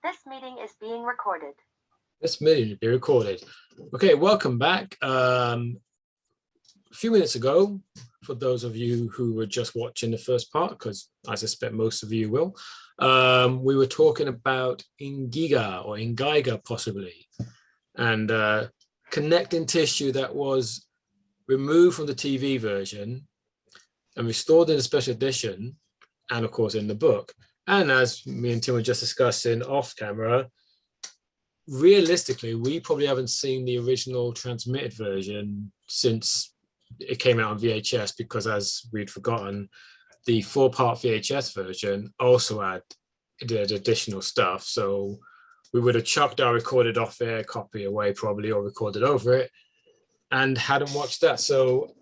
This meeting is being recorded. This meeting is being recorded. Okay, welcome back. A few minutes ago, for those of you who were just watching the first part, because I suspect most of you will, we were talking about Ingiga or Ingaiga possibly, and connecting tissue that was removed from the TV version and restored in a special edition, and of course in the book. And as me and Tim were just discussing off camera, realistically, we probably haven't seen the original transmitted version since it came out on VHS, because as we'd forgotten, the 4-part VHS version also had additional stuff. So we would have chucked our recorded off-air copy away probably, or recorded over it, and hadn't watched that. So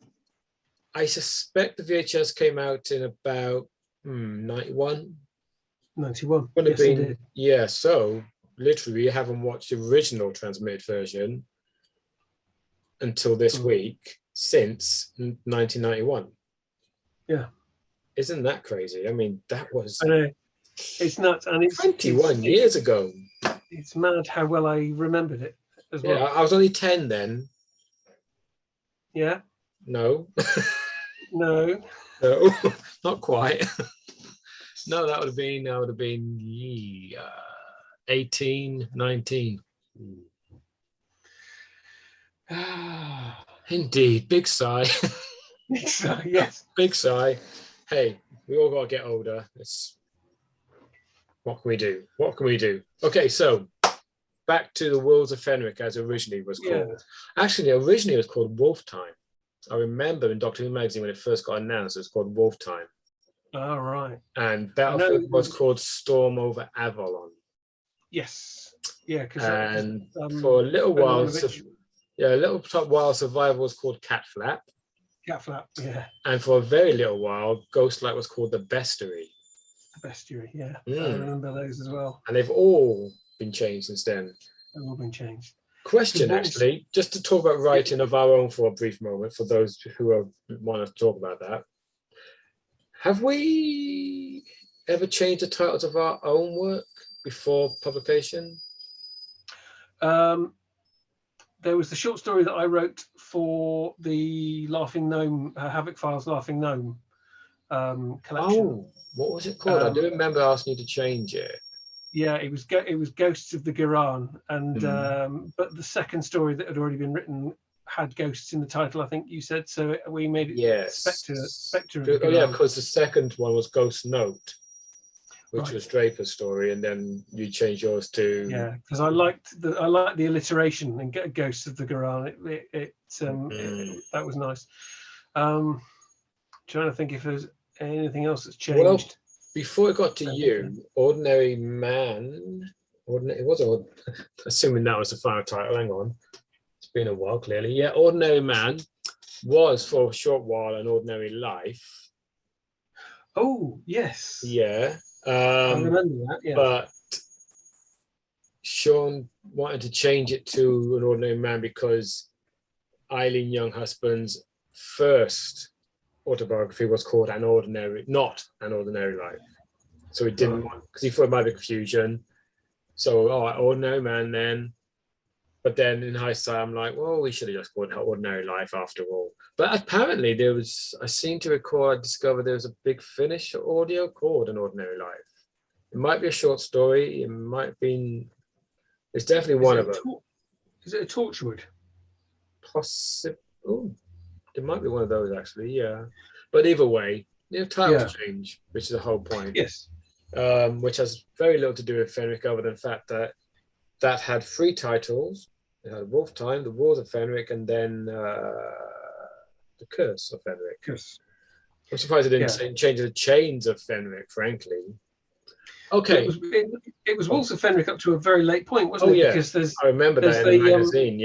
I suspect the VHS came out in about 91. 91. Would have Yes, been, indeed. yeah. So literally, we haven't watched the original transmitted version until this week since 1991. Yeah. Isn't that crazy? I mean, that was I know. It's nuts. And it's 21 years ago. It's mad how well I remembered it as well. Yeah, I was only 10 then. Yeah? No. No. No, not quite. No, that would have been 18, 19. Indeed, big sigh. So, yes. Big sigh. Hey, we all got to get older. What can we do? What can we do? Okay, so back to the Wolves of Fenric, as originally was called. Yeah. Actually, originally it was called Wolf Time. I remember in Doctor Who magazine when it first got announced, it was called Wolf Time. All right. And Battlefield was called Storm over Avalon. Yes. Yeah. And for a little while, Survival was called Cat Flap. Cat Flap, yeah. And for a very little while, Ghostlight was called the Bestiary. The Bestiary, yeah. I remember those as well. And they've all been changed since then. They've all been changed. Question, actually, just to talk about writing of our own for a brief moment, for those who want to talk about that. Have we ever changed the titles of our own work before publication? There was the short story that I wrote for the Laughing Gnome, Havoc Files Laughing Gnome collection. Oh, what was it called? I do remember asking you to change it. Yeah, it was Ghosts of the Giran, and but the second story that had already been written had ghosts in the title, I think you said, so we made it Spectre of the Oh yeah, Giran. because the second one was Ghost Note, which was Draper's story, and then you changed yours to because I liked the alliteration and get Ghosts of the Giran. That was nice. Trying to think if there's anything else that's changed. Well, before it got to you, Ordinary Man. Assuming that was the final title. Hang on, it's been a while. Clearly, yeah. Ordinary Man was for a short while An Ordinary Life. Oh yes. Yeah. I remember that. Yeah. But Sean wanted to change it to An Ordinary Man because Eileen Younghusband's first autobiography was called Not An Ordinary Life. So he didn't want, because he thought it might be confusion. So, Ordinary Man then. But then in hindsight, I'm like, well, we should have just called it Ordinary Life after all. But apparently I seem to recall, I discovered there was a big Finnish audio called An Ordinary Life. It might be a short story. It might have been, it's definitely one of them. Is it a Torchwood? Possibly. Oh, it might be one of those actually, yeah. But either way, titles change, which is the whole point. Yes. Which has very little to do with Fenric, other than the fact that had 3 titles. It had Wolf Time, The Wars of Fenric, and then The Curse of Fenric. Yes. I'm surprised it didn't change the Chains of Fenric, frankly. Okay. It was Wolves of Fenric up to a very late point, wasn't it? Yeah. Because I remember that in the magazine,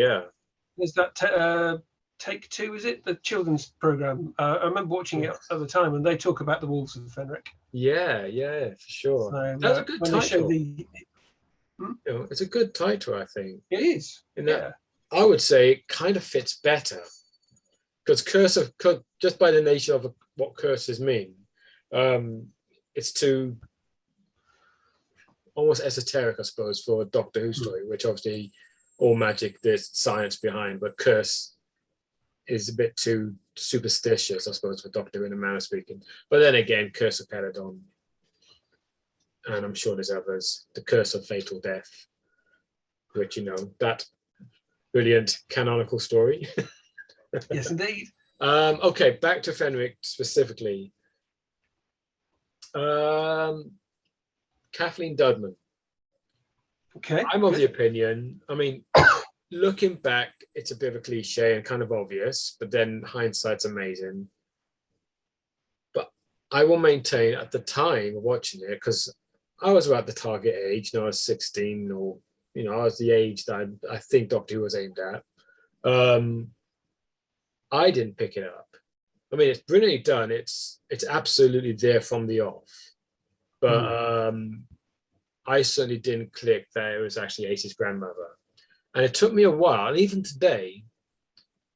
There's that Take Two, is it? The children's program. I remember watching it at the time, and they talk about the Wolves of Fenric. Yeah, for sure. So, that's a good title. It's a good title, I think. It is. I would say it kind of fits better because just by the nature of what curses mean, it's to almost esoteric, I suppose, for a Doctor Who story, which obviously all magic, there's science behind, but Curse is a bit too superstitious, I suppose, for Doctor Who in a manner of speaking. But then again, Curse of Peladon, and I'm sure there's others, the Curse of Fatal Death, which, you know, that brilliant canonical story. Yes, indeed. Okay, back to Fenric specifically. Kathleen Dudman. Okay. I'm of the opinion, I mean, looking back, it's a bit of a cliche and kind of obvious, but then hindsight's amazing. But I will maintain at the time of watching it, because I was about the target age, you know, I was 16, or, you know, I was the age that I think Doctor Who was aimed at. I didn't pick it up. I mean, it's brilliantly done. It's absolutely there from the off. But I certainly didn't click that it was actually Ace's grandmother. And it took me a while, and even today,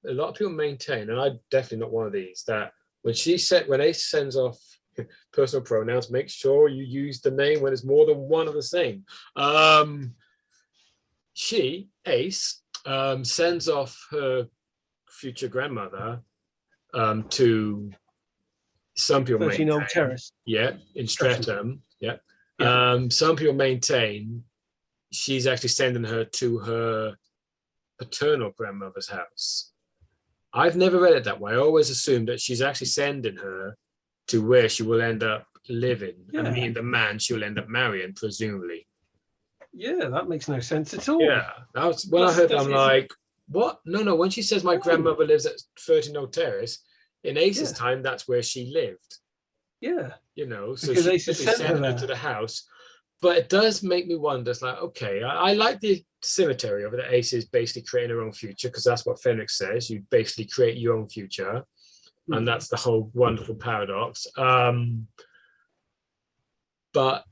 a lot of people maintain, and I'm definitely not one of these, that when Ace sends off personal pronouns, make sure you use the name when it's more than one of the same. Ace, sends off her future grandmother to some people 13 Old Terrace. Yeah, in Streatham. Yeah. Some people maintain she's actually sending her to her paternal grandmother's house. I've never read it that way. I always assumed that she's actually sending her to where she will end up living and meeting the man she'll end up marrying, presumably. Yeah, that makes no sense at all. Yeah, that was when I heard that, I'm like, what? No. When she says my grandmother lives at 13 Old Terrace, in Ace's time, that's where she lived. Yeah. You know, so because she Ace sent her to the house. But it does make me wonder. It's like, okay, I like the cemetery of it. That Ace is basically creating her own future, because that's what Fenric says. You basically create your own future. And that's the whole wonderful paradox. But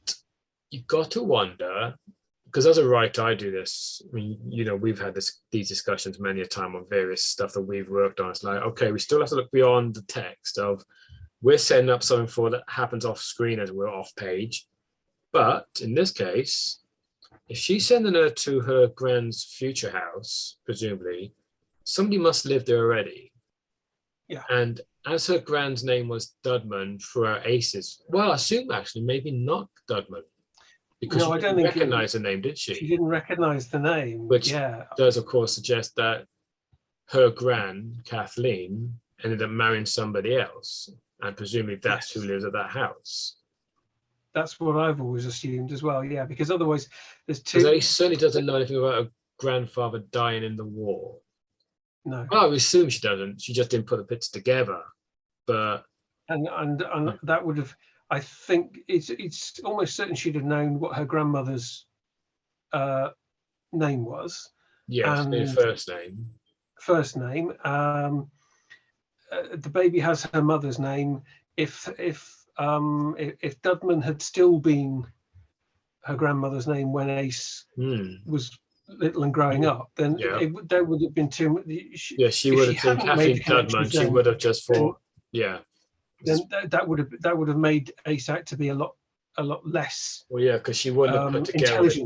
you've got to wonder, because as a writer, I do this. I mean, you know, we've had these discussions many a time on various stuff that we've worked on. It's like, okay, we still have to look beyond the text of, we're setting up something for that happens off screen as we're off page. But in this case, if she's sending her to her grand's future house, presumably, somebody must live there already. Yeah. And as her grand's name was Dudman throughout Aces, well, I assume actually maybe not Dudman. Because no, she I don't didn't think recognize the name, did she? She didn't recognize the name. Which does, of course, suggest that her gran, Kathleen, ended up marrying somebody else. And presumably that's who lives at that house. That's what I've always assumed as well, yeah, because otherwise there's two. Because Ace certainly doesn't know anything about her grandfather dying in the war. No. Well, I assume she doesn't. She just didn't put the bits together. But and that would have, I think it's almost certain she'd have known what her grandmother's name was. Yeah, her first name. First name. The baby has her mother's name. If Dudman had still been her grandmother's name when Ace was little and growing up, then there would have been too much. She would have been Kathleen Dudman. She would have just thought, Then that would have made Ace out to be a lot less. Well, yeah, because she wouldn't have put together. She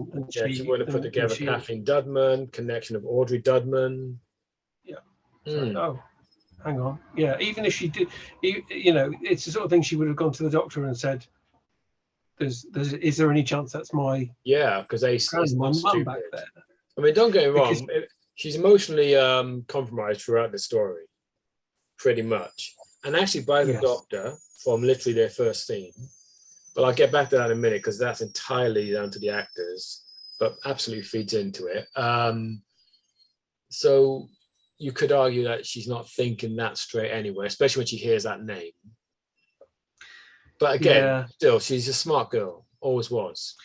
wouldn't have put together Kathleen Dudman, connection of Audrey Dudman. Yeah. So, hang on. Yeah, even if she did, you know, it's the sort of thing she would have gone to the doctor and said, is there any chance that's my because Ace is not stupid. Back there. I mean, don't get me wrong, she's emotionally compromised throughout the story, pretty much. And actually by the doctor from literally their first scene. But I'll get back to that in a minute, because that's entirely down to the actors, but absolutely feeds into it. So you could argue that she's not thinking that straight anyway, especially when she hears that name. But again, still, she's a smart girl, always was.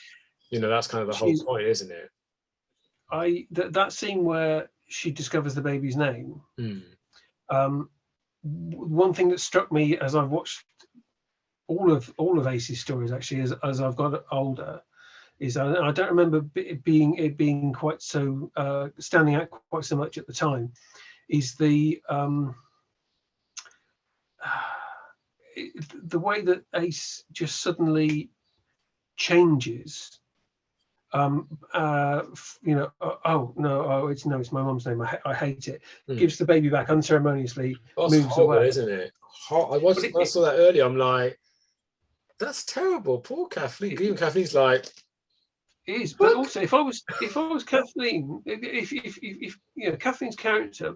You know, that's kind of the whole point, isn't it? That scene where she discovers the baby's name. One thing that struck me as I've watched all of Ace's stories, actually, as I've got older, is I don't remember it being quite so standing out quite so much at the time. Is the way that Ace just suddenly changes oh no, it's my mum's name. I hate it. Gives the baby back unceremoniously, That's moves horrible, away. isn't it? I saw that earlier. I'm like, that's terrible. Poor Kathleen. Even Kathleen's like, it is. But also, if I was Kathleen, if Kathleen's character,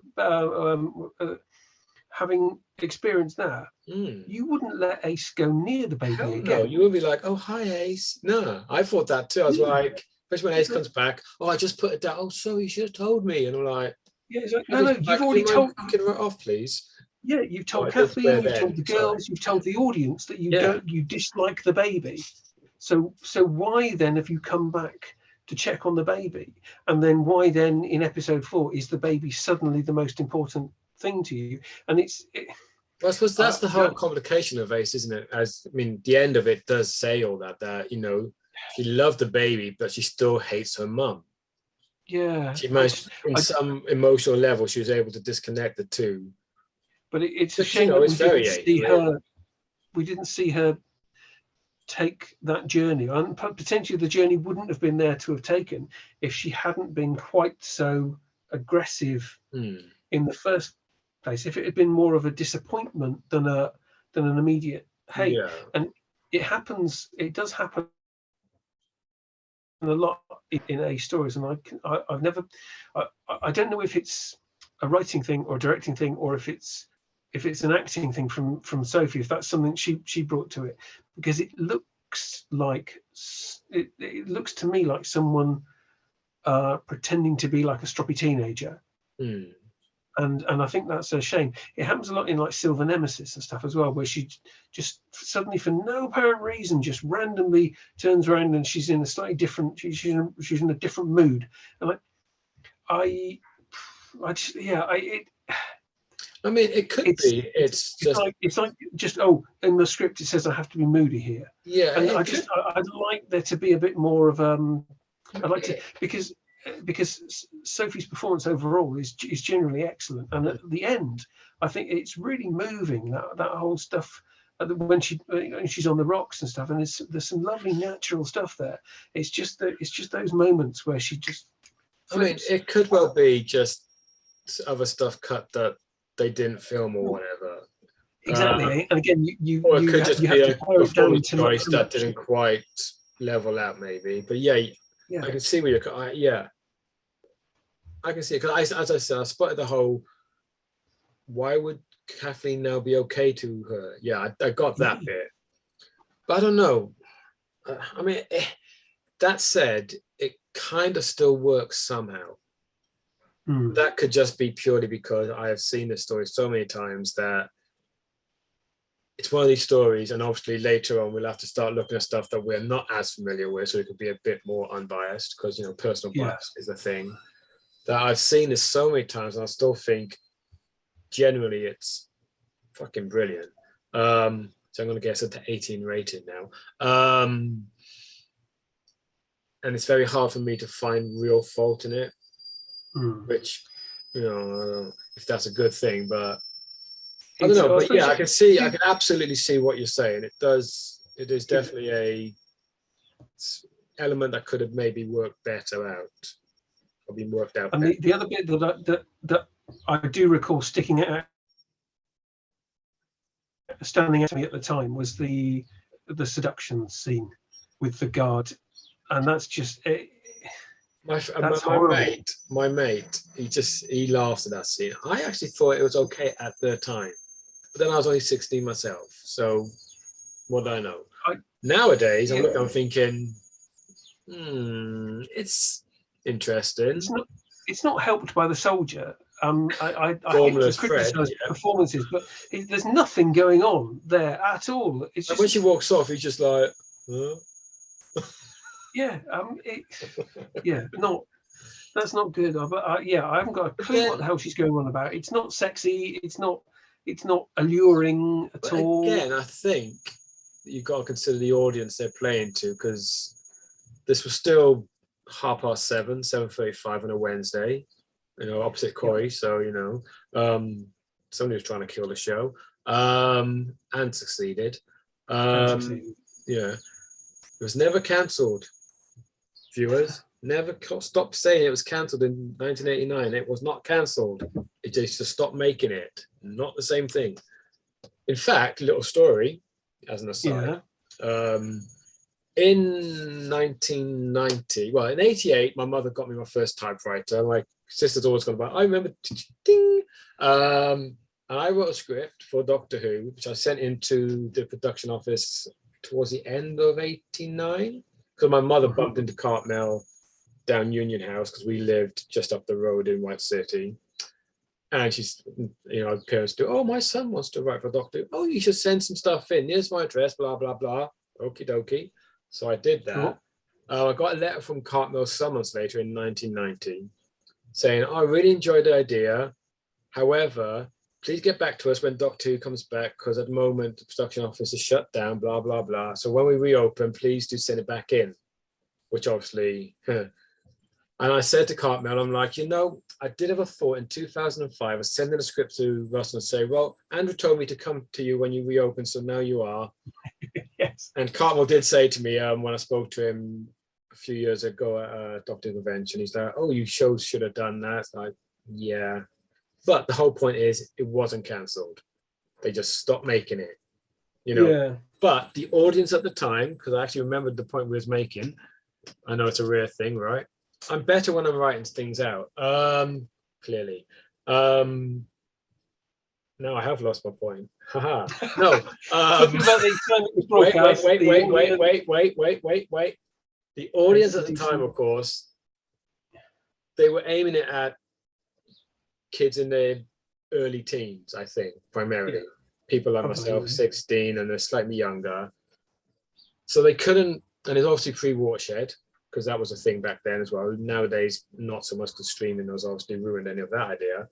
having experienced that, you wouldn't let Ace go near the baby again. No, you would be like, oh, hi, Ace. No, I thought that too. I was like, especially when Ace comes back, oh, I just put it down. Oh, sorry, you should have told me. And I'm like, no, you've already told. Get right off, please. Yeah, you've told Kathleen, you've told the girls, you've told the audience that you dislike the baby. So why then have you come back to check on the baby? And then why then in episode 4 is the baby suddenly the most important thing to you? And well, I suppose that's the whole complication of Ace, isn't it? The end of it does say all that she loved the baby, but she still hates her mum. Yeah. She managed, some emotional level, she was able to disconnect the two. But it's a shame that we didn't see her take that journey, and potentially the journey wouldn't have been there to have taken if she hadn't been quite so aggressive in the first place. If it had been more of a disappointment than an immediate hate. And it does happen a lot in Ace stories, and I don't know if it's a writing thing or a directing thing, or if it's an acting thing from Sophie, if that's something she brought to it, because it looks to me like someone pretending to be like a stroppy teenager, and I think that's a shame. It happens a lot in like Silver Nemesis and stuff as well, where she just suddenly, for no apparent reason, just randomly turns around and she's in a slightly different, she's in a different mood, and it could be. It's like in the script it says I have to be moody here. Yeah, and I'd like there to be a bit more of I'd like to, because Sophie's performance overall is generally excellent, and at the end I think it's really moving, that whole stuff when she's on the rocks and stuff, and there's some lovely natural stuff there. It's just those moments where she just flips. It could well be just other stuff cut that they didn't film or whatever. Exactly, and again, or it could just be a performance choice that didn't quite level out, maybe. But I can see where you're. I can see it, because as I said, I spotted the whole. Why would Kathleen now be okay to her? Yeah, I got that bit, but I don't know. That said, it kind of still works somehow. That could just be purely because I have seen this story so many times that it's one of these stories, and obviously later on we'll have to start looking at stuff that we're not as familiar with, so it could be a bit more unbiased, because personal bias is a thing that I've seen this so many times, and I still think generally it's fucking brilliant. So I'm going to guess it to 18 rated now, and it's very hard for me to find real fault in it. Which, I don't know if that's a good thing, but I don't know. But I can absolutely see what you're saying. It is definitely a element that could have maybe worked better out, or been worked out. And the other bit that I do recall standing out to me at the time was the seduction scene with the guard, and that's just it. My mate, he laughed at that scene. I actually thought it was okay at the time, but then I was only 16 myself, so what do I know? Nowadays, I'm thinking, it's interesting. It's not helped by the soldier. I hate to criticize performances, but there's nothing going on there at all. It's just, when she walks off, he's just like, huh? That's not good. But I haven't got a clue what the hell she's going on about. It's not sexy. It's not alluring at all. Again, I think you've got to consider the audience they're playing to, because this was still 7:30, 7:35 on a Wednesday, opposite Corey. So somebody was trying to kill the show, and succeeded. It was never cancelled. viewers. Never stop saying it was cancelled in 1989. It was not cancelled. It just stopped making it. Not the same thing. In fact, little story, as an aside. In 1990, well, in 88, my mother got me my first typewriter. My sister's always gone about, I remember, ding. And I wrote a script for Doctor Who, which I sent into the production office towards the end of 89. Because my mother bumped into Cartmel down Union House, because we lived just up the road in White City. And she's, parents do, oh, my son wants to write for Doctor Who. Oh, you should send some stuff in. Here's my address, blah, blah, blah. Okie dokie. So I did that. Cool. I got a letter from Cartmel some months later in 1990 saying, I really enjoyed the idea. However, please get back to us when Doctor Who comes back, because at the moment the production office is shut down, blah, blah, blah. So when we reopen, please do send it back in, which obviously, and I said to Cartmel, I'm like, I did have a thought in 2005, I was sending a script to Russell and say, well, Andrew told me to come to you when you reopen, so now you are. Yes. And Cartmel did say to me when I spoke to him a few years ago at a Doctor Who convention, he's like, oh, you should have done that. It's like, yeah. But the whole point is it wasn't cancelled. They just stopped making it, Yeah. But the audience at the time, because I actually remembered the point we was making, I know it's a rare thing, right? I'm better when I'm writing things out, clearly. No, I have lost my point. Haha. No. Talking about the time it was broadcast. Wait. The audience at the time, of course, they were aiming it at kids in their early teens, I think, primarily. Yeah. People like myself, 16, and they're slightly younger. So they couldn't, and it's obviously pre-Watershed, because that was a thing back then as well. Nowadays, not so much, because streaming has obviously ruined any of that idea.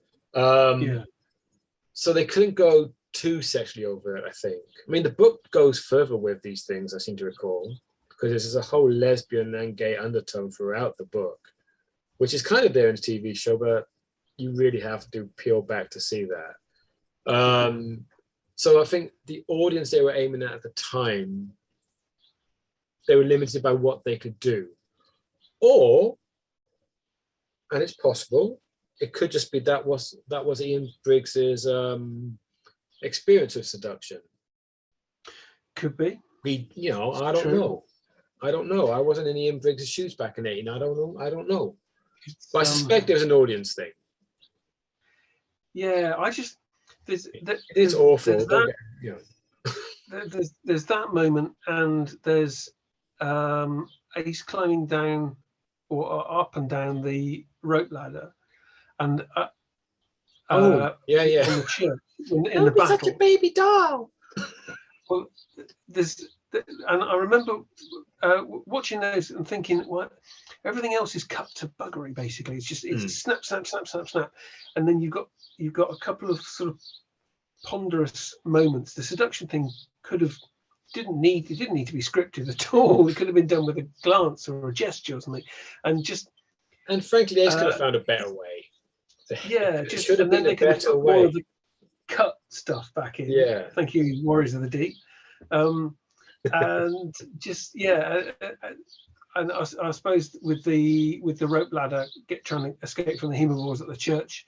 So they couldn't go too sexually over it, I think. I mean, the book goes further with these things, I seem to recall, because there's a whole lesbian and gay undertone throughout the book, which is kind of there in the TV show, but you really have to peel back to see that. So I think the audience they were aiming at the time, they were limited by what they could do. Or, and it's possible, it could just be that was Ian Briggs's experience of seduction. Could be. I don't know. I wasn't in Ian Briggs's shoes back in 18. I don't know. But I suspect it was an audience thing. Yeah, it's awful. There's that moment, and there's Ace climbing down or up and down the rope ladder. And yeah, in the church, in the battle. Such a baby doll. Well, and I remember watching those and thinking, well, everything else is cut to buggery. Basically, it's snap, snap, snap, snap, snap, and then you've got a couple of sort of ponderous moments. The seduction thing didn't need to be scripted at all. It could have been done with a glance or a gesture or something, and frankly, Ace could have found a better way. Yeah, and then they could have put more of the cut stuff back in. Yeah. Thank you, Warriors of the Deep. And and I suppose with the rope ladder trying to escape from the hemovores at the church,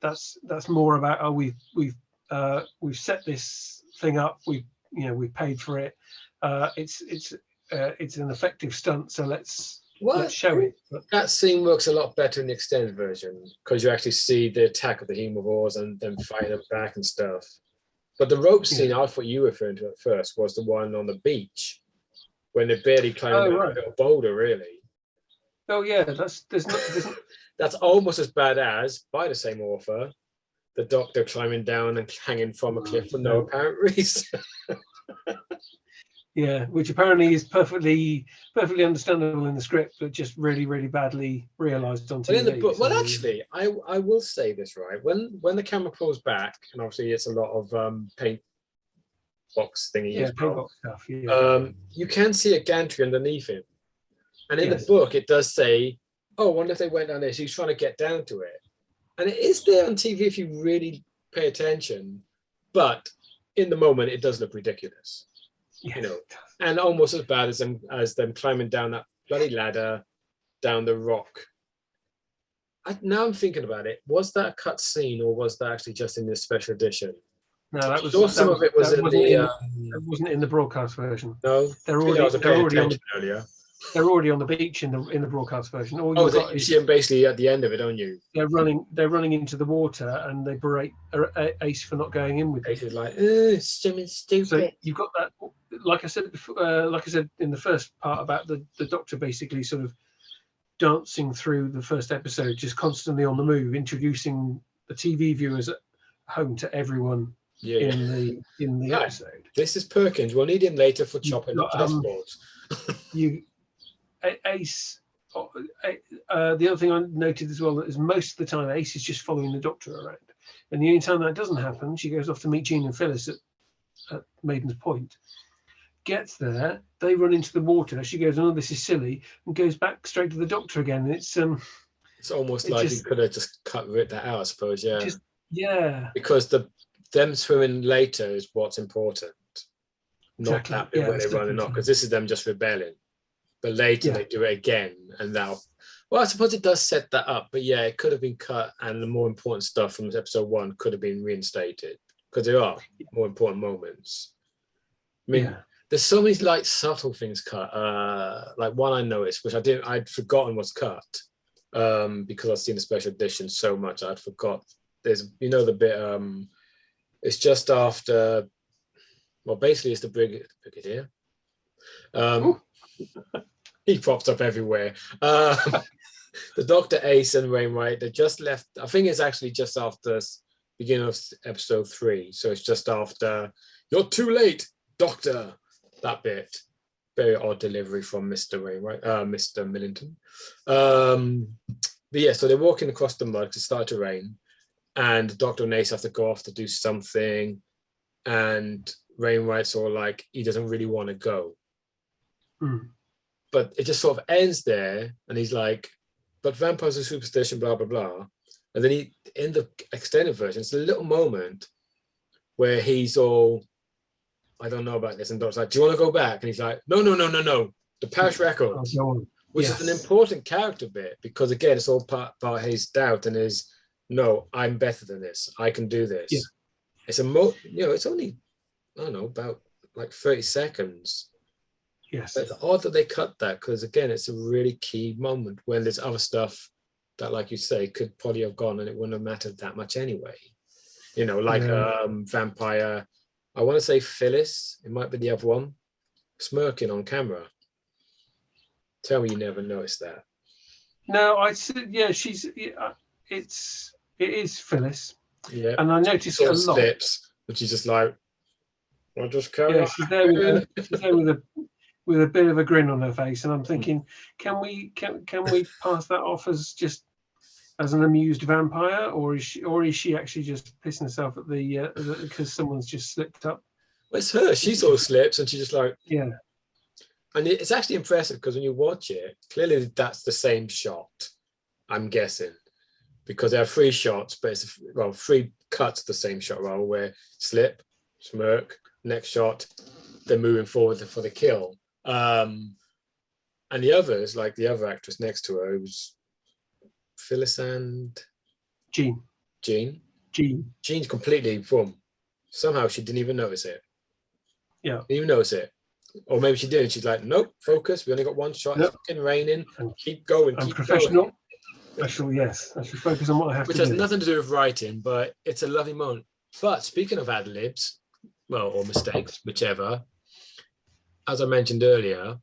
that's more about we've set this thing up, we've paid for it. It's an effective stunt, so let's show it. That scene works a lot better in the extended version, because you actually see the attack of the hemovores and them fighting them back and stuff. But the rope scene I thought you were referring to at first was the one on the beach when they're barely climbing down a little boulder, really. Oh yeah, that's almost as bad as, by the same author, the Doctor climbing down and hanging from a cliff for no apparent reason. Yeah, which apparently is perfectly understandable in the script, but just really, really badly realised on TV. Well, in the book, actually, I will say this, right? When the camera pulls back, and obviously it's a lot of paint box thingy. Yeah, paint box stuff. Yeah. You can see a gantry underneath him, and in the book it does say, "Oh, I wonder if they went down there." So he's trying to get down to it, and it is there on TV if you really pay attention. But in the moment, it does look ridiculous. Yes. And almost as bad as them climbing down that bloody ladder down the rock. Now I'm thinking about it. Was that a cut scene or was that actually just in this special edition? No, that was. Sure, some of it was in the. It wasn't in the broadcast version. No, They're I was paying already on. attention earlier. They're already on the beach in the broadcast version. All Oh, you've got you is see them basically at the end of it, don't you? they're running into the water, and they berate Ace for not going in with them. Ace is like, stupid. So you've got that. Like I said before, like I said in the first part about the Doctor basically sort of dancing through the first episode, just constantly on the move, introducing the TV viewers at home to everyone in the episode. This is Perkins. We'll need him later for chopping the chessboards. Ace. The other thing I noted as well is most of the time Ace is just following the Doctor around, and the only time that doesn't happen, she goes off to meet Jean and Phyllis at Maiden's Point. Gets there, they run into the water. She goes, "Oh, this is silly," and goes back straight to the Doctor again. And it's almost like you could have just cut that out, I suppose. Yeah. Yeah. Because them swimming later is what's important, not that bit when they're running off. Because this is them just rebelling, but later they do it again, and now. Well, I suppose it does set that up, but yeah, it could have been cut, and the more important stuff from episode 1 could have been reinstated because there are more important moments. I mean. There's so many like subtle things cut. Like one I noticed, which I'd forgotten was cut because I've seen the special edition so much. I'd forgot. There's the bit. It's just after. Well, basically, it's the Brigadier. He pops up everywhere. The Doctor, Ace, and Wainwright. They just left. I think it's actually just after beginning of episode 3. So it's just after. You're too late, Doctor. That bit, very odd delivery from Mr. Wainwright, Mr. Millington. But yeah, so they're walking across the mud because it started to rain, and Doctor and Ace have to go off to do something, and Wainwright's all like he doesn't really want to go, but it just sort of ends there, and he's like, "But vampires are superstition, blah blah blah," and then in the extended version, it's a little moment where he's all. I don't know about this. And Doc's like, do you want to go back? And he's like, no. The parish records, which is an important character bit because, again, it's all part about his doubt and his, no, I'm better than this. I can do this. Yeah. It's it's only, I don't know, about like 30 seconds. Yes. But it's odd that they cut that because, again, it's a really key moment when there's other stuff that, like you say, could probably have gone and it wouldn't have mattered that much anyway. Vampire... I want to say Phyllis, it might be the other one, smirking on camera. Tell me you never noticed that. No, I said, it is Phyllis. Yeah. And I noticed a lot. Slips, but she's just like, I'll just carry on. She's there with a bit of a grin on her face. And I'm thinking, can we pass that off as just as an amused vampire, or is she actually just pissing herself at because someone's just slipped up? Well, it's her. She sort of slips, and she's just like, yeah. And it's actually impressive because when you watch it, clearly that's the same shot. I'm guessing because there are 3 shots, but it's 3 cuts of the same shot. Where slip, smirk, next shot, they're moving forward for the kill. And the others, like the other actress next to her, who's Phyllis and Jean. Jean's completely boom. Somehow she didn't even notice it. Yeah. Didn't even notice it. Or maybe she did and she's like, nope, focus. We only got 1 shot. It's fucking raining. Keep going. I'm keep professional. Going. I should focus on what I have Which to do. has nothing to do with writing, but it's a lovely moment. But speaking of ad-libs, or mistakes, whichever, as I mentioned earlier,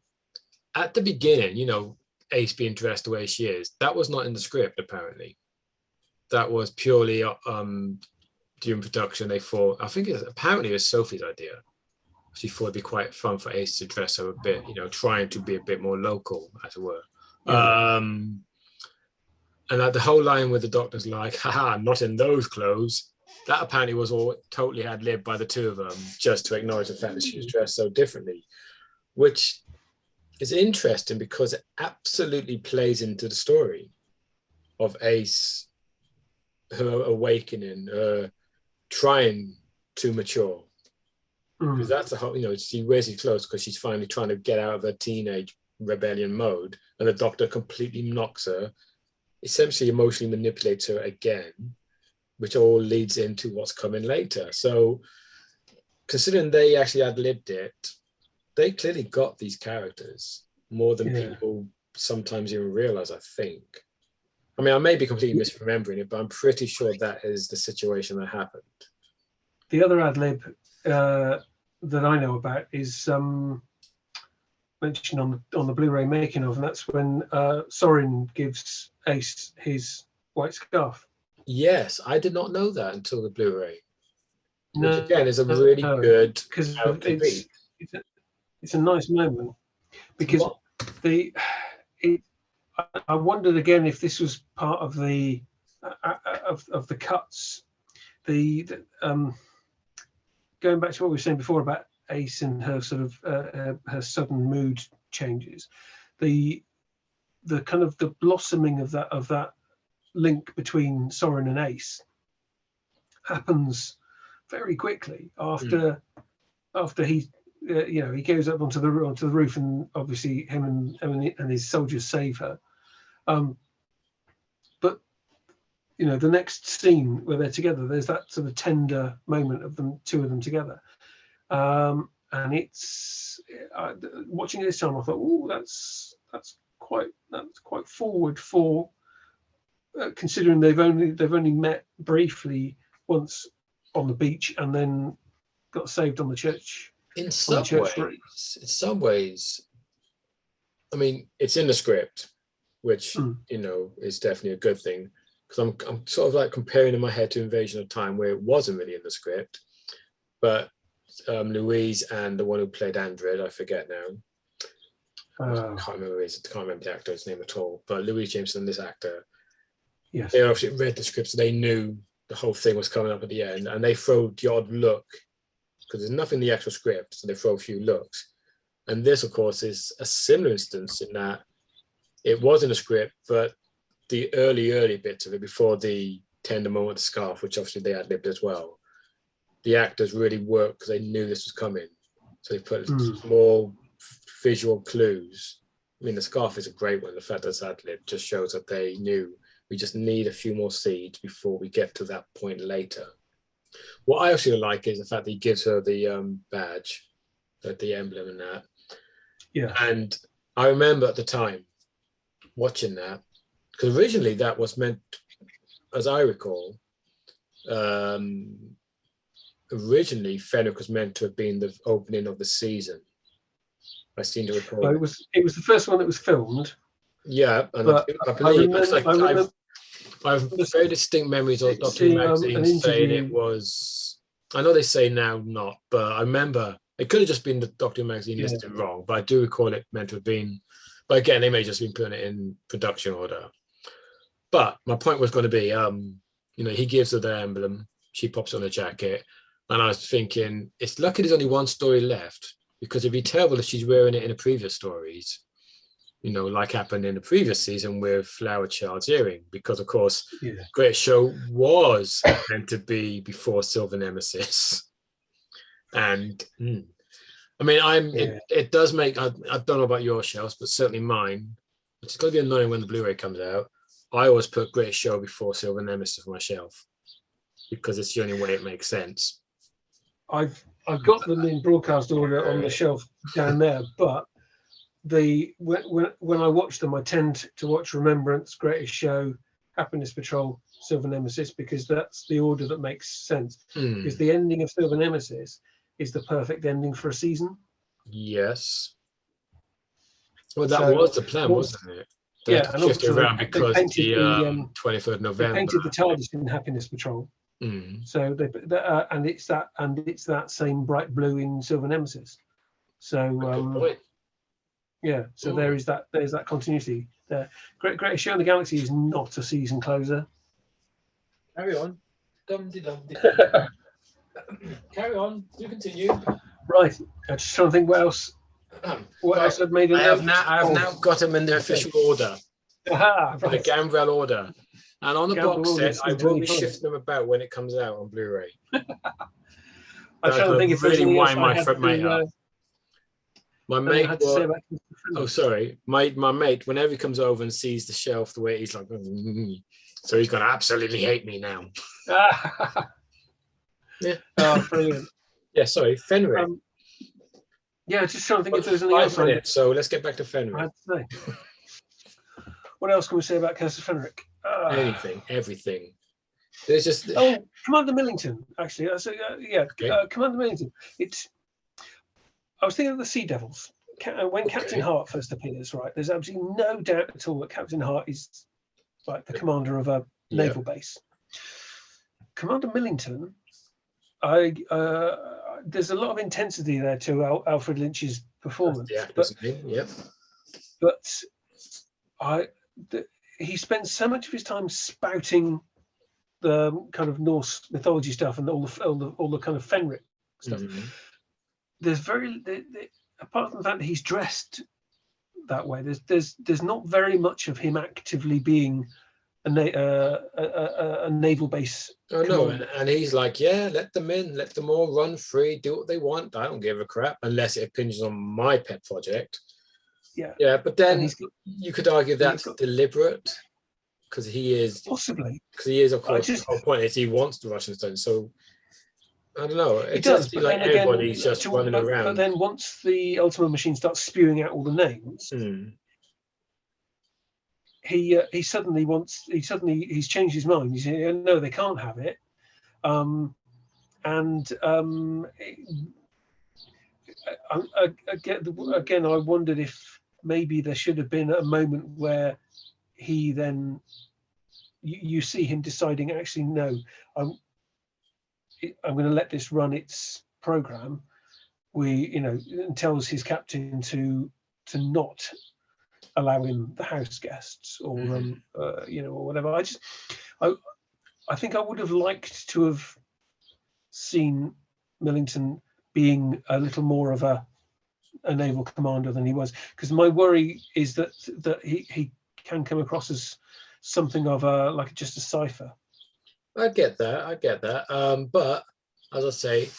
at the beginning, Ace being dressed the way she is, that was not in the script apparently. That was purely during production. They thought, apparently it was Sophie's idea. She thought it'd be quite fun for Ace to dress her a bit, trying to be a bit more local, as it were. Yeah. And the whole line with the Doctor's like, haha, not in those clothes. That apparently was all totally ad-libbed by the 2 of them, just to acknowledge the fact that she was dressed so differently, which is interesting because it absolutely plays into the story of Ace, her awakening, her trying to mature. Because that's the whole, she wears these clothes because she's finally trying to get out of her teenage rebellion mode, and the Doctor completely knocks her, essentially emotionally manipulates her again, which all leads into what's coming later. So considering they actually ad-libbed it, they clearly got these characters more than people sometimes even realize, I think. I mean, I may be completely misremembering it, but I'm pretty sure that is the situation that happened. The other ad-lib that I know about is mentioned on the Blu-ray making of, and that's when Sorin gives Ace his white scarf. Yes, I did not know that until the Blu-ray. No, which again is a really good because it's a nice moment, because I wondered again if this was part of the cuts. Going back to what we were saying before about Ace and her sort of her sudden mood changes, the kind of the blossoming of that link between Sorin and Ace happens very quickly after he he goes up onto the roof, and obviously him and his soldiers save her. But the next scene where they're together, there's that sort of tender moment of two of them together, and it's watching it this time, I thought, oh, that's quite forward for considering they've only met briefly once on the beach and then got saved on the church. In some ways, I mean, it's in the script, which is definitely a good thing, because I'm sort of like comparing in my head to Invasion of Time, where it wasn't really in the script, but Louise and the one who played Andred, I forget now. I can't remember the actor's name at all, but Louise Jameson, this actor, yes, they obviously read the script, so they knew the whole thing was coming up at the end, and they throw the odd look, because there's nothing in the actual script, so they throw a few looks. And this, of course, is a similar instance in that it was in the script, but the early bits of it, before the tender moment of the scarf, which obviously they ad-libbed as well, the actors really worked because they knew this was coming. So they put more visual clues. I mean, the scarf is a great one. The fact that it's ad-libbed just shows that they knew we just need a few more seeds before we get to that point later. What I actually like is the fact that he gives her the badge, the emblem and that. Yeah. And I remember at the time watching that, because originally that was meant, as I recall, originally Fenric was meant to have been the opening of the season. I seem to recall. Well, it was the first one that was filmed. Yeah, and I believe I have very distinct memories of Doctor Who magazine saying it was. I know they say now not, but I remember it could have just been the Doctor Who magazine listed wrong, but I do recall it meant to have been. But again, they may just been putting it in production order. But my point was going to be, he gives her the emblem, she pops on her jacket, and I was thinking, it's lucky there's only one story left, because it'd be terrible if she's wearing it in the previous stories. Like happened in the previous season with Flower Child's earring, because of course, Great Show was meant to be before Silver Nemesis. And I mean, it does make, I don't know about your shelves, but certainly mine, it's going to be annoying when the Blu-ray comes out. I always put Great Show before Silver Nemesis on my shelf, because it's the only way it makes sense. I've got them in broadcast order on the shelf down there, but when I watch them, I tend to watch Remembrance, Greatest Show, Happiness Patrol, Silver Nemesis, because that's the order that makes sense. Because the ending of Silver Nemesis is the perfect ending for a season. Yes. Well, that was the plan, wasn't it? They had to shift it around because the 23rd of November. They painted the TARDIS in Happiness Patrol. So and it's that same bright blue in Silver Nemesis. So so there's that continuity there. Greatest Show in the Galaxy is not a season closer. Carry on. Carry on. Do continue. Right. I'm just trying to think what else. What else I've made? I have now got them in the official order. Right. The Gambrell order. And on the box set, I will be shifting them about when it comes out on Blu-ray. I'm trying to think if really wind my mate up. My Anything you mate, had to say about Curse of oh Fenric? sorry, my mate. Whenever he comes over and sees the shelf, the way he's like, so he's gonna absolutely hate me now. Yeah. Oh, brilliant. Yeah. Sorry, Fenric. Yeah, just trying to think if there's anything 5 else I minutes, so let's get back to Fenric. had to say. What else can we say about Curse of Fenric? Anything, everything. There's just Oh, Commander Millington. Actually, Okay. Commander Millington. I was thinking of the Sea Devils when Captain Hart first appears. Right, there's absolutely no doubt at all that Captain Hart is like the commander of a naval base. Commander Millington. There's a lot of intensity there to Alfred Lynch's performance, but he spends so much of his time spouting the kind of Norse mythology stuff and all the kind of Fenric stuff. Mm-hmm. There's apart from the fact that he's dressed that way, there's not very much of him actively being a naval base. Oh no, and he's like, yeah, let them in, let them all run free, do what they want. I don't give a crap unless it impinges on my pet project. Yeah, but then you could argue that's deliberate because he is possibly because he is, of course. The whole point is he wants the Russians done. So I don't know. It does feel like everybody's just running around. But then once the Ultima machine starts spewing out all the names. He suddenly he's changed his mind. He's no, they can't have it. Again, I wondered if maybe there should have been a moment where he then you see him deciding, actually, no, I'm going to let this run its program. And tells his captain to not allow in the house guests or or whatever. I think I would have liked to have seen Millington being a little more of a naval commander than he was, because my worry is that he can come across as something of just a cipher. I get that. But as I say,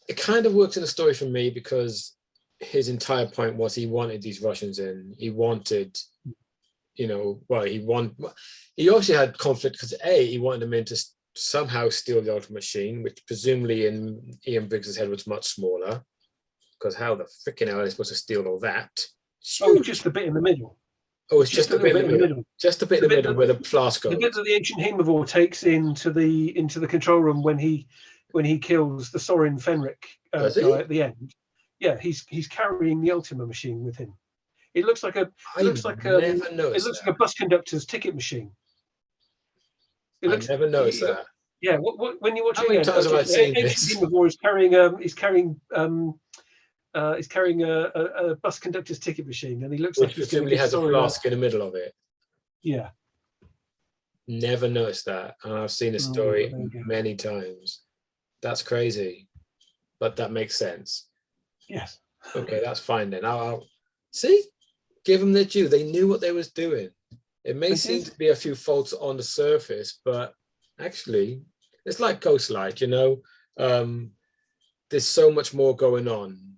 it kind of works in the story for me because his entire point was he wanted these Russians in. He wanted, he also had conflict because he wanted them in to somehow steal the Ultimate Machine, which presumably in Ian Briggs's head was much smaller. Because how the freaking hell are they supposed to steal all that? Oh, just the bit in the middle. Oh, it's just a bit in the middle. Just a bit in the middle where the flask goes. The bit that the ancient Haemavor takes into the control room when he kills the Sorin Fenric guy at the end. Yeah, he's carrying the Ultima machine with him. It looks like a bus conductor's ticket machine. I never noticed that. Yeah, when you watch it again, ancient Haemavor is carrying a bus conductor's ticket machine, and he looks like he's presumably has a flask in the middle of it. Yeah. Never noticed that, and I've seen the story many times. That's crazy, but that makes sense. Yes. Okay, that's fine then. I'll see. Give them their due. They knew what they was doing. It may seem to be a few faults on the surface, but actually, it's like Ghostlight. There's so much more going on.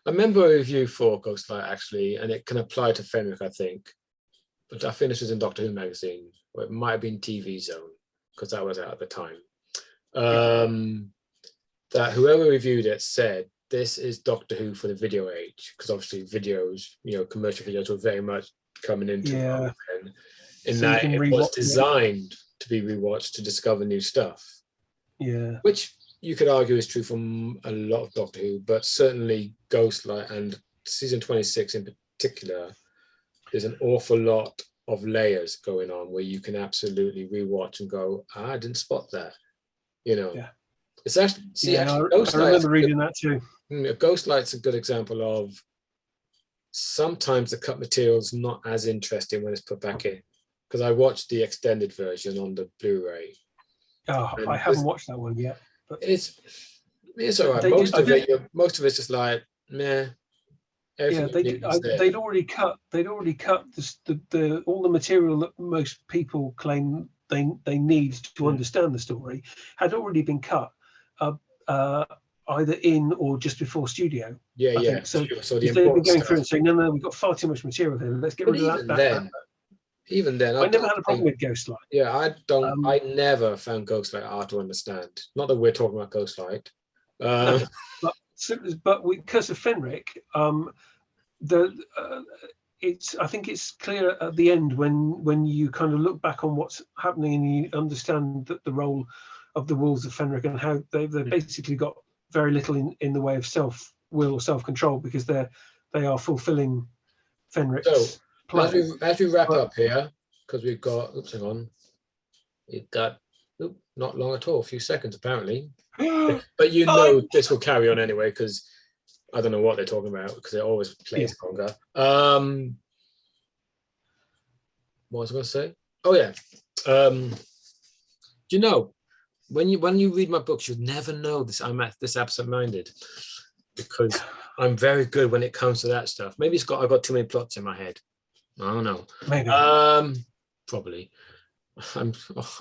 I remember a review for Ghostlight actually, and it can apply to Fenric, I think. But I think this was in Doctor Who magazine, or it might have been TV Zone, because that was out at the time. That whoever reviewed it said this is Doctor Who for the video age, because obviously videos, commercial videos were very much coming into then, in so that it was designed to be rewatched to discover new stuff. Yeah. Which you could argue is true from a lot of Doctor Who, but certainly Ghostlight and season 26 in particular, there's an awful lot of layers going on where you can absolutely rewatch and go, I didn't spot that. Yeah. It's actually, I remember reading that too. Ghostlight's a good example of sometimes the cut material is not as interesting when it's put back in. Because I watched the extended version on the Blu-ray. Oh, I haven't watched that one yet. But it's all right. Most of it's just like meh. Yeah, they'd already cut all the material that most people claim they need to understand the story had already been cut either in or just before studio. Yeah, I yeah. think so. So the They've been important going stuff. through and saying, no, we've got far too much material here. Let's get But rid of even then, I never don't had a problem think. with Ghostlight. Yeah, I don't. Um, I nenever found Ghostlight hard to understand. Not that we're talking about Ghostlight. no, but with Curse of Fenric, I think it's clear at the end when you kind of look back on what's happening and you understand that the role of the Wolves of Fenric and how they've basically got very little in the way of self-will or self-control because they are fulfilling Fenric's plan. As we wrap up here, because we've got, hang on, we've got, not long at all, a few seconds apparently. But this will carry on anyway, because I don't know what they're talking about, because it always plays longer. What was I going to say? Oh yeah. Do you know, when you read my books, you'll never know this. I'm this absent-minded, because I'm very good when it comes to that stuff. Maybe I got too many plots in my head. I don't know. Maybe. Probably. I'm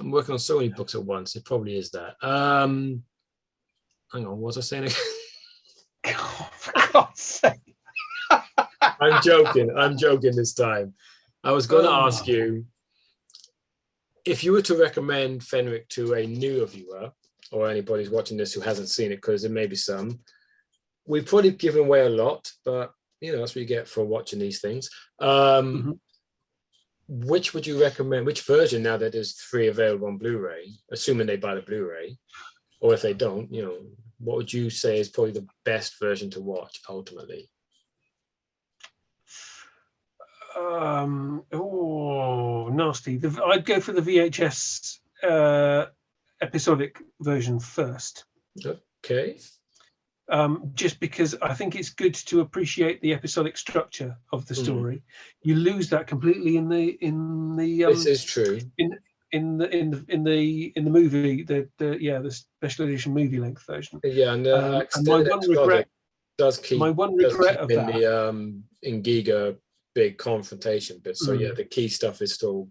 working on so many books at once. It probably is that. Hang on, what was I saying again? God, for God's sake. I'm joking this time. I was going to ask you, if you were to recommend Fenric to a newer viewer, or anybody who's watching this who hasn't seen it, because there may be some, we've probably given away a lot, but that's what you get for watching these things. Which would you recommend? Which version, now that there's 3 available on Blu-ray, assuming they buy the Blu-ray, or if they don't, what would you say is probably the best version to watch ultimately? Nasty. I'd go for the VHS episodic version first. Okay. Just because I think it's good to appreciate the episodic structure of the story. You lose that completely in the this is true. In the movie, the special edition movie length version. Yeah, and my one regret does keep of in that the in Giga big confrontation bit. So the key stuff is still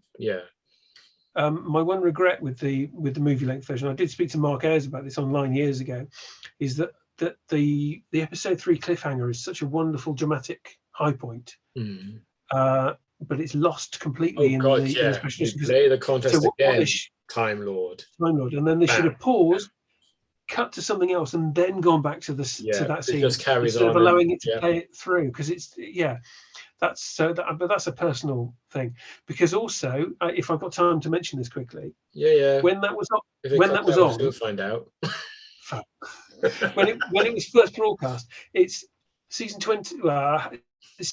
my one regret with the movie length version, I did speak to Mark Ayres about this online years ago, is that the episode 3 cliffhanger is such a wonderful dramatic high point, but it's lost completely in the special edition. Play the contest again, Time Lord, and then they should have paused, cut to something else, and then gone back to that scene. It just carries instead on of allowing it to play it through, because it's but that's a personal thing. Because also, if I've got time to mention this quickly, when that was on, we'll find out. when it was first broadcast, it's season 20. It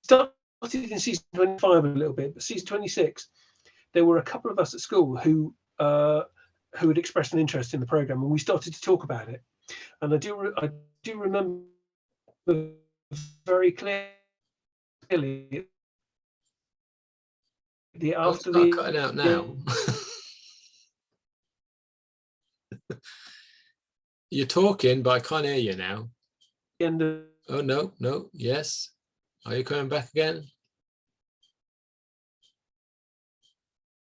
started in season 25 a little bit, but season 26, there were a couple of us at school who had expressed an interest in the program, and we started to talk about it. And I do remember very clearly after the cutting out now. You're talking, but I can't hear you now. Oh no, yes. Are you coming back again?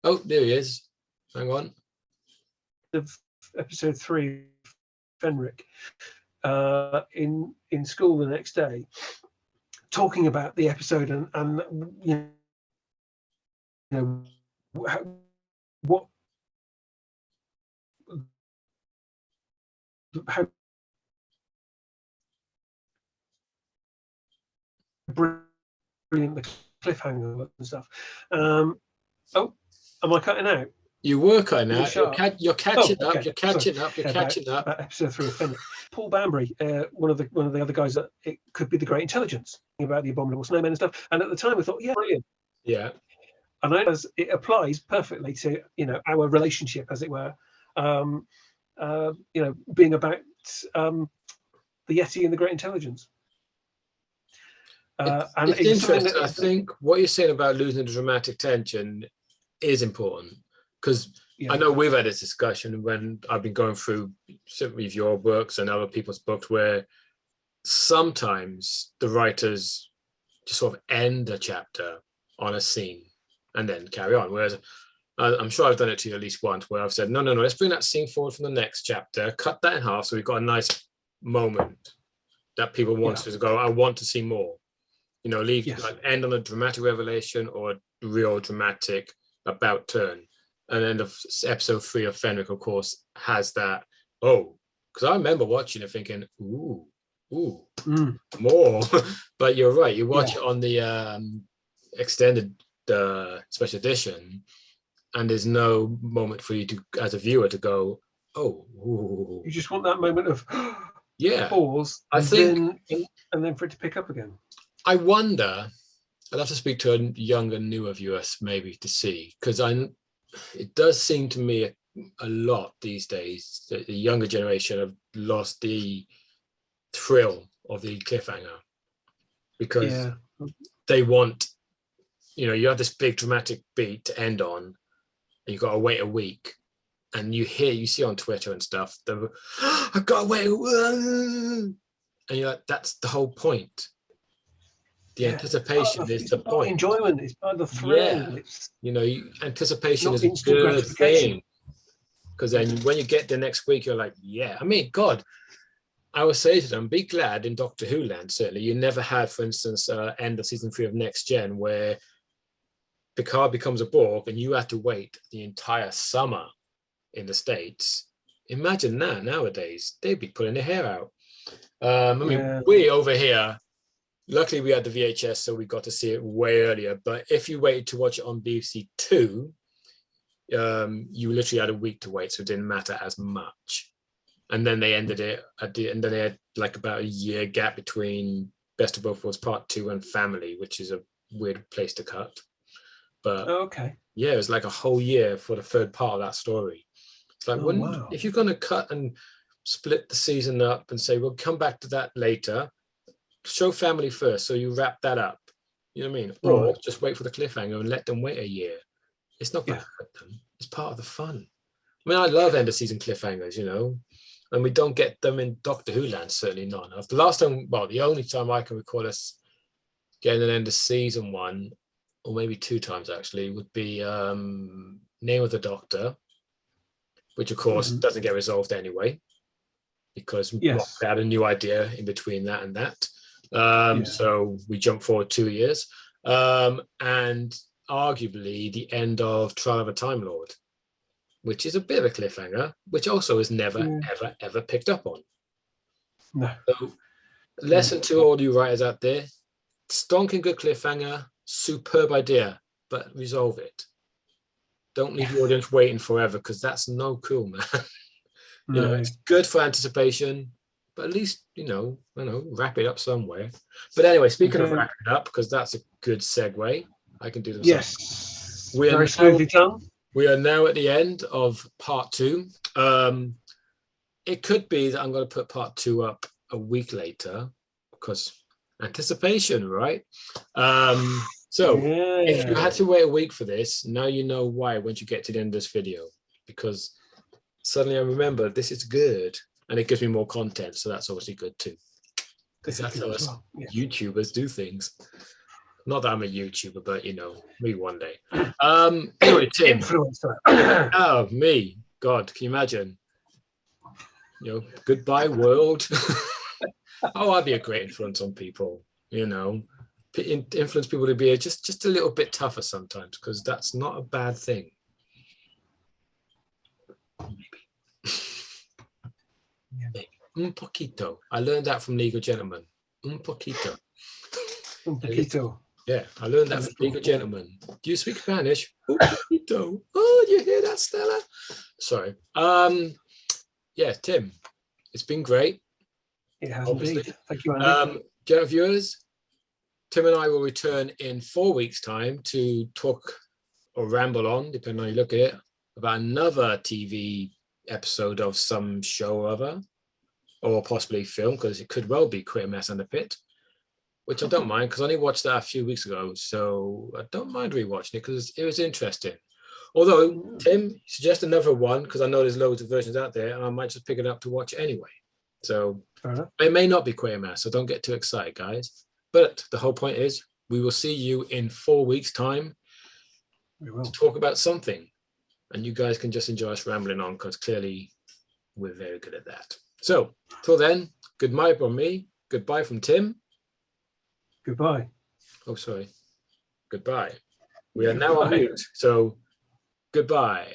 Oh, there he is. Hang on. Of episode 3, Fenric, in school the next day, talking about the episode and how brilliant the cliffhanger was and stuff. Am I cutting out? You were cutting out. You're catching up. You're catching up. About episode 3 of Fenric. Paul Banbury, one of the other guys that it could be the Great Intelligence, about the abominable snowmen and stuff. And at the time, I thought, brilliant. Yeah. And it applies perfectly to our relationship, as it were. Being about the Yeti and the Great Intelligence. And it's interesting. I think what you're saying about losing the dramatic tension is important, because I know we've had this discussion when I've been going through certainly your books and other people's books, where sometimes the writers just sort of end a chapter on a scene and then carry on. Whereas I'm sure I've done it to you at least once, where I've said, no, let's bring that scene forward from the next chapter, cut that in half, so we've got a nice moment that people want to go, I want to see more. You know, like end on a dramatic revelation or a real dramatic about turn. And then the episode 3 of Fenric, of course, has that. Oh, because I remember watching it thinking, ooh, more. But you're right. You watch it on the extended special edition, and there's no moment for you to, as a viewer, to go, oh. Ooh. You just want that moment of pause, I think, and then for it to pick up again. I wonder. I'd have to speak to a younger, newer viewer maybe to see, because it does seem to me a lot these days that the younger generation have lost the thrill of the cliffhanger, because they want, you have this big dramatic beat to end on, and you've got to wait a week, and you see on Twitter and stuff, I've got to wait, and you're like, that's the whole point. The anticipation is the point. Enjoyment is part of the thrill. Anticipation is a good thing, because then when you get the next week, you're like, I mean, God, I would say to them, be glad in Doctor Who land, certainly. You never had, for instance, end of season 3 of Next Gen, where Picard becomes a Borg and you had to wait the entire summer in the States. Imagine that nowadays. They'd be pulling their hair out. We over here, luckily we had the VHS, so we got to see it way earlier. But if you waited to watch it on BBC 2, you literally had a week to wait, so it didn't matter as much. And then they ended it and then they had like about a year gap between Best of Both Worlds Part 2 and Family, which is a weird place to cut. But it was like a whole year for the third part of that story. It's like, if you're going to cut and split the season up and say, we'll come back to that later, show Family first, so you wrap that up. You know what I mean? Or just wait for the cliffhanger and let them wait a year. It's not going to hurt them. It's part of the fun. I mean, I love end of season cliffhangers, and we don't get them in Doctor Who land, certainly not. The only time I can recall us getting an end of season 1, or maybe 2 times actually, would be Name of the Doctor, which of course doesn't get resolved anyway, because we had a new idea in between that and that. So we jump forward 2 years. And arguably the end of Trial of a Time Lord, which is a bit of a cliffhanger, which also is never, ever picked up on. No. So, lesson to all you writers out there: stonking good cliffhanger, superb idea, but resolve it. Don't leave the audience waiting forever, because that's no cool, man. It's good for anticipation, but at least, wrap it up somewhere. But anyway, speaking of wrapping it up, because that's a good segue, I can do them. Yes. Very smoothly done. We are now at the end of part 2. It could be that I'm going to put part 2 up a week later, because anticipation, right? If you had to wait a week for this, now you know why once you get to the end of this video, because suddenly I remember this is good, and it gives me more content, so that's obviously good too, because that's how us YouTubers do things. Not that I'm a YouTuber, but maybe one day. Anyway, Tim. Oh, me. God, can you imagine? Goodbye world. I'd be a great influence on people. Influence people to be just a little bit tougher sometimes, because that's not a bad thing. Maybe. Un poquito. I learned that from League of Gentlemen. Un poquito. Un poquito. Yeah, I learned that from League of Gentlemen. Do you speak Spanish? Un poquito. Oh, you hear that, Stella? Sorry. Tim, it's been great. It has indeed. Thank you, Andy. Gentle viewers, Tim and I will return in 4 weeks' time to talk or ramble on, depending on how you look at it, about another TV episode of some show or other, or possibly film, because it could well be Queermass and the Pit, which I don't mind, because I only watched that a few weeks ago, so I don't mind rewatching it, because it was interesting. Although, Tim, suggest another one, because I know there's loads of versions out there, and I might just pick it up to watch anyway. So it may not be Queermass, so don't get too excited, guys. But the whole point is, we will see you in 4 weeks' time. We will to talk about something. And you guys can just enjoy us rambling on, because clearly we're very good at that. So till then, goodbye from me. Goodbye from Tim. Goodbye. Oh, sorry. Goodbye. We are now on mute. So goodbye.